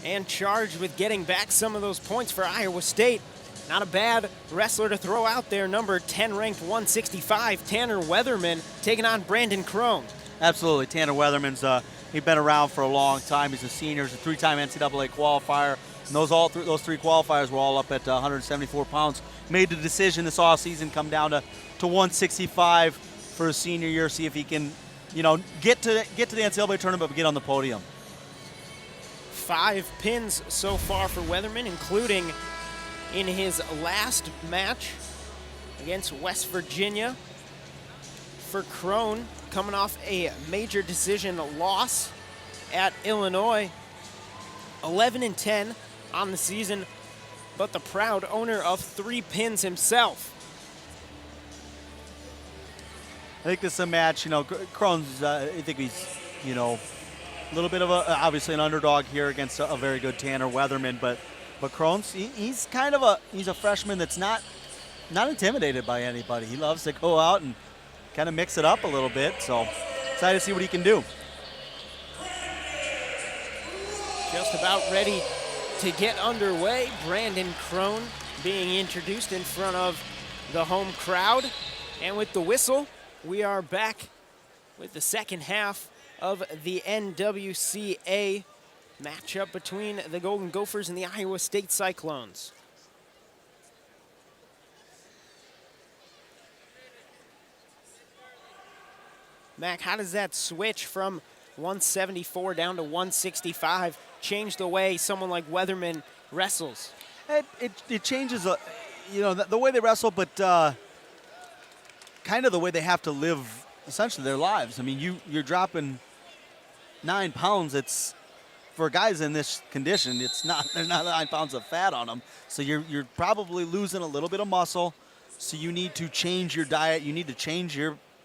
and charged with getting back some of those points for Iowa State. Not a bad wrestler to throw out there, number 10 ranked 165, Tanner Weatherman, taking on Brandon Krone. Absolutely. Tanner Weatherman's he's been around for a long time. He's a senior. He's a three-time NCAA qualifier. And those three qualifiers were all up at 174 pounds. Made the decision this offseason, come down to 165 for his senior year, see if he can, get to the NCAA tournament but get on the podium. 5 pins so far for Weatherman, including in his last match against West Virginia. For Krone, coming off a major decision loss at Illinois, 11-10 on the season, but the proud owner of 3 pins himself. I think this is a match, Krone's, I think he's, a little bit of obviously an underdog here against a very good Tanner Weatherman, but Krone's, he's a freshman that's not intimidated by anybody. He loves to go out and kind of mix it up a little bit, so excited to see what he can do. Just about ready to get underway. Brandon Krone being introduced in front of the home crowd. And with the whistle, we are back with the second half of the NWCA matchup between the Golden Gophers and the Iowa State Cyclones. Mac, how does that switch from 174 down to 165 change the way someone like Weatherman wrestles? It changes, the way they wrestle, but kind of the way they have to live, essentially, their lives. I mean, you're dropping 9 pounds. It's, for guys in this condition, there's not 9 pounds of fat on them. So you're probably losing a little bit of muscle. So you need to change your diet. You need to change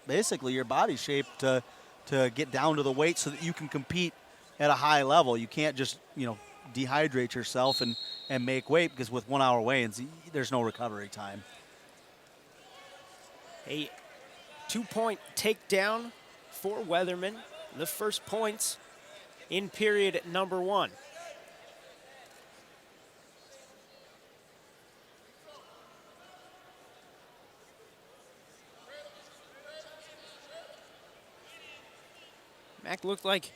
basically your body shape to get down to the weight so that you can compete at a high level. You can't just, dehydrate yourself and make weight, because with 1 hour weigh-ins, there's no recovery time. A 2-point takedown for Weatherman. The first points in period number 1. Mac looked like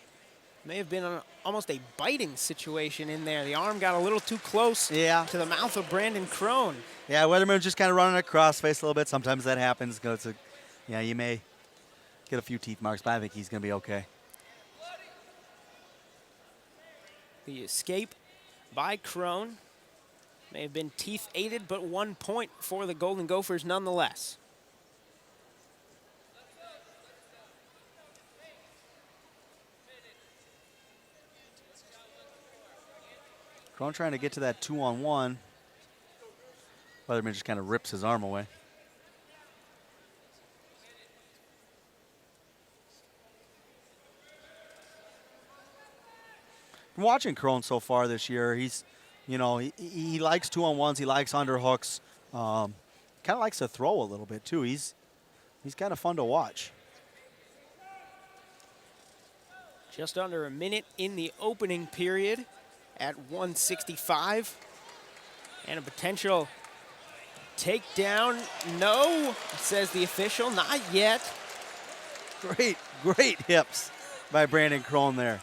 may have been almost a biting situation in there. The arm got a little too close to the mouth of Brandon Krone. Yeah, Weatherman just kind of running across face a little bit. Sometimes that happens. You may get a few teeth marks, but I think he's going to be okay. The escape by Krone may have been teeth aided, but 1 point for the Golden Gophers nonetheless. Krone trying to get to that 2-on-1. Weatherman just kind of rips his arm away. From watching Krone so far this year, he's, he likes 2-on-1s. He likes underhooks. Kind of likes to throw a little bit too. He's kind of fun to watch. Just under a minute in the opening period at 165. And a potential takedown. No, says the official, not yet. Great hips by Brandon Krone there.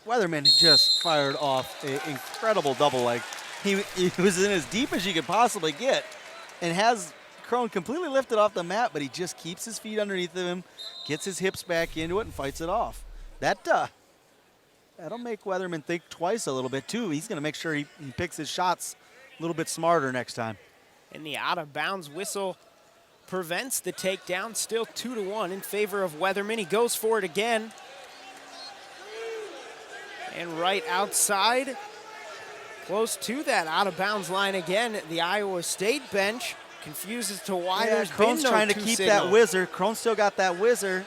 Weatherman just fired off an incredible double leg. He was in as deep as you could possibly get and has Krone completely lifted off the mat, but he just keeps his feet underneath of him, gets his hips back into it, and fights it off. That'll make Weatherman think twice a little bit, too. He's going to make sure he picks his shots a little bit smarter next time. And the out-of-bounds whistle prevents the takedown. Still 2-1 in favor of Weatherman. He goes for it again. And right outside, close to that out-of-bounds line again, the Iowa State bench confuses to why there's Krone's been no trying to two keep signal. that whizzer. Krone still got that whizzer.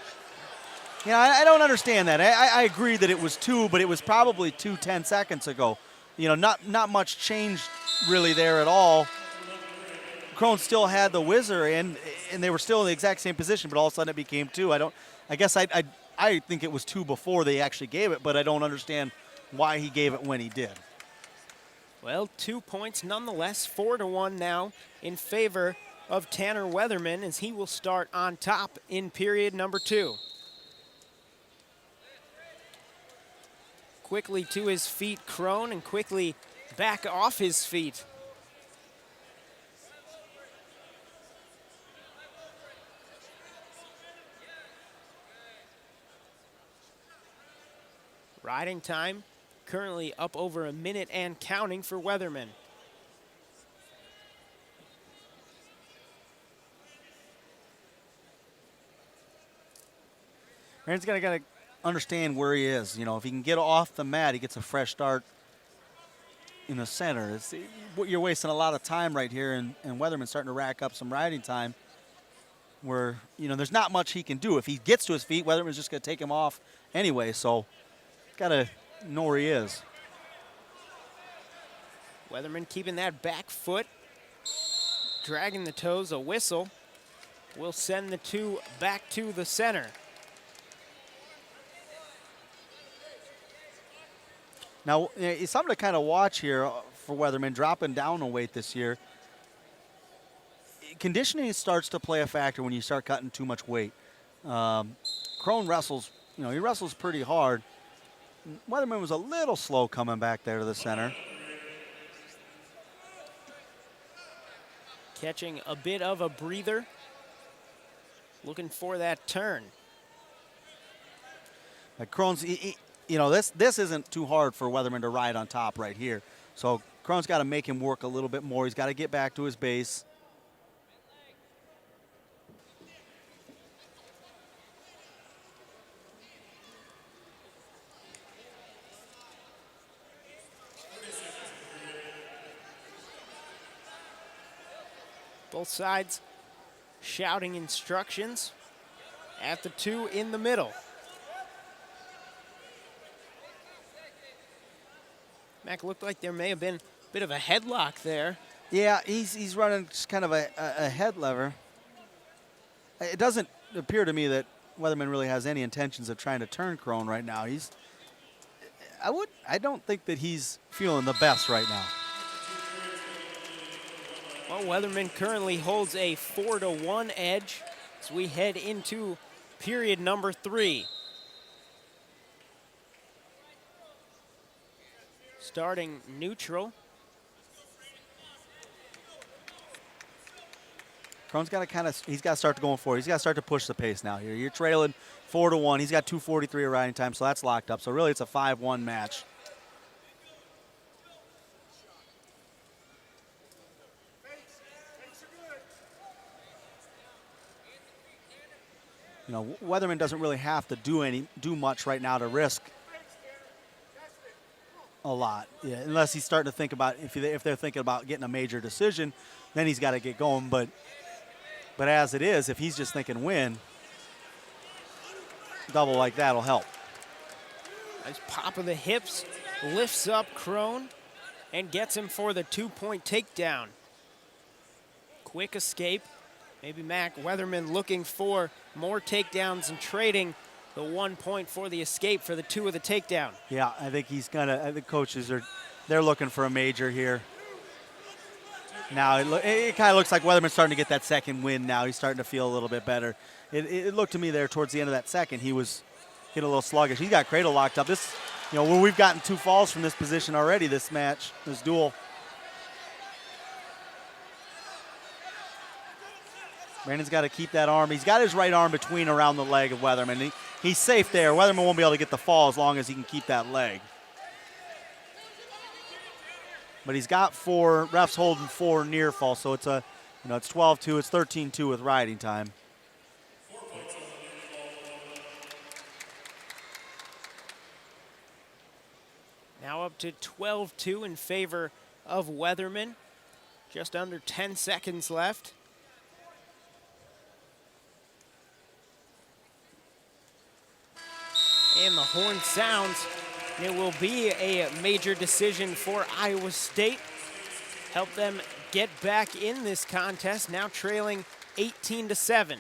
I don't understand that. I agree that it was 2, but it was probably 2 10 seconds ago. Not much changed really there at all. Krone still had the whizzer in, and they were still in the exact same position, but all of a sudden it became 2. I guess I I think it was 2 before they actually gave it, but I don't understand why he gave it when he did. Well, 2 points nonetheless, 4-1 now in favor of Tanner Weatherman as he will start on top in period number 2. Quickly to his feet, Krone, and quickly back off his feet. Riding time currently up over a minute and counting for Weatherman. Aaron's got to understand where he is. You know, if he can get off the mat, he gets a fresh start in the center. You're wasting a lot of time right here, and Weatherman's starting to rack up some riding time where, you know, there's not much he can do. If he gets to his feet, Weatherman's just going to take him off anyway, so got to know where he is. Weatherman keeping that back foot, dragging the toes. A whistle will send the two back to the center. Now, it's something to kind of watch here for Weatherman, dropping down a weight this year. Conditioning starts to play a factor when you start cutting too much weight. Krone wrestles, you know, he wrestles pretty hard. Weatherman was a little slow coming back there to the center. Catching a bit of a breather, looking for that turn. Like Krone's, you know, this isn't too hard for Weatherman to ride on top right here. So Krone's got to make him work a little bit more. He's got to get back to his base. Both sides shouting instructions at the two in the middle. Mac, looked like there may have been a bit of a headlock there. Yeah, he's running just kind of a head lever. It doesn't appear to me that Weatherman really has any intentions of trying to turn Krone right now. I don't think that he's feeling the best right now. Well, Weatherman currently holds a 4-1 edge as we head into period number 3. Starting neutral. Krone's got to he's got to start to going forward. He's got to start to push the pace now here. You're trailing 4-1. He's got 2:43 of riding time, so that's locked up. So really it's a 5-1 match. You know, Weatherman doesn't really have to do much right now to risk a lot, yeah, unless he's starting to think about if they're thinking about getting a major decision, then he's got to get going. But as it is, if he's just thinking win, double like that'll help. Nice pop of the hips, lifts up Krone and gets him for the 2-point takedown. Quick escape. Maybe Mac Weatherman looking for more takedowns and trading the 1 point for the escape for the 2 of the takedown. Yeah, I think he's gonna. The coaches they're looking for a major here. Now it kind of looks like Weatherman's starting to get that second win. Now he's starting to feel a little bit better. It looked to me there towards the end of that second he was getting a little sluggish. He got cradle locked up. This, you know, when we've gotten 2 falls from this position already, this match, this duel. Brandon's got to keep that arm. He's got his right arm between around the leg of Weatherman. He's safe there. Weatherman won't be able to get the fall as long as he can keep that leg. But he's got 4, refs holding 4 near fall, so it's it's 12-2, it's 13-2 with riding time. Now up to 12-2 in favor of Weatherman. Just under 10 seconds left. And the horn sounds. It will be a major decision for Iowa State. Help them get back in this contest, now trailing 18-7.